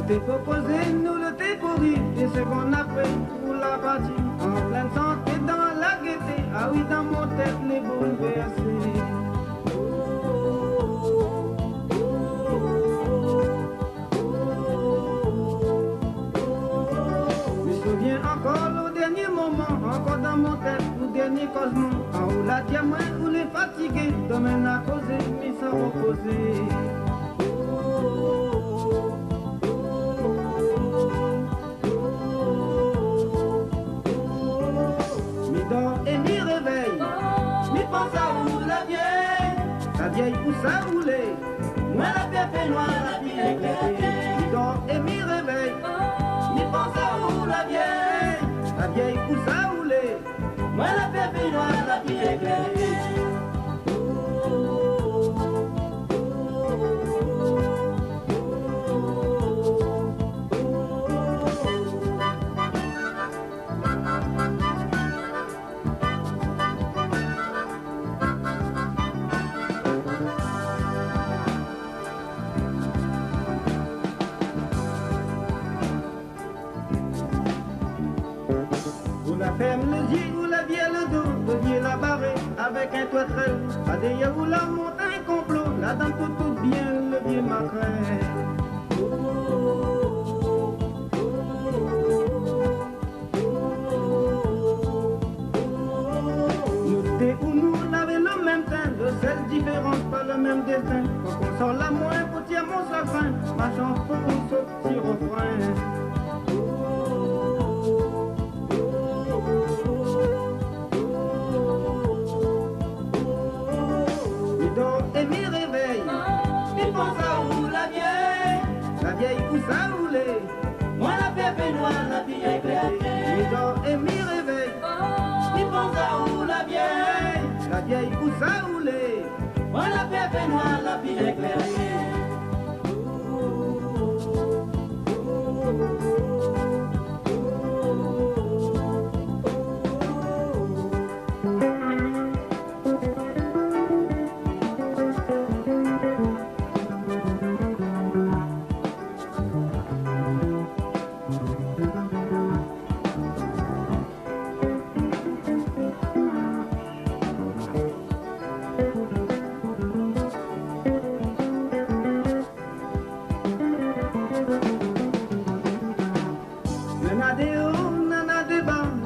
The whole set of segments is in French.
t'ai proposé, nous le t'ai pourri, et ce qu'on a fait pour la partie, en pleine santé dans la gaieté, ah oui, dans mon tête les bouleversés. Je me souviens encore au dernier moment, encore dans mon tête, au dernier cosmos, en haut la diamant, où les fatigués, domaine à causer, mais sans reposer. La vieille pousse à rouler, moi la pierre fait noire, la vie éclairée. Mi dort et mi réveille, mi pense à où la vieille pousse à rouler, moi la pierre fait noire, la vie éclairée. La ferme le dit où la vieille le dos, le vieux la barré avec un toitrel. À derrière où la montagne complot, la dame tout bien le vieux macrel. Nous t'es où nous n'avons le même teint, de seule différence, pas le même destin. Quand on sort la moins pour tirer mon safin, ma chance pour ce petit refrain. La vieille pousse à rouler, moi la pierre fait noire, la vie éclairée. Mi dort et mi réveille, mi pense à où la vieille pousse à rouler, moi la pierre fait noire, la vie éclairée.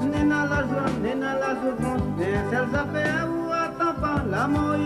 Nena la joie, nena la souffrance, mais celles affaires où attend pas la mort.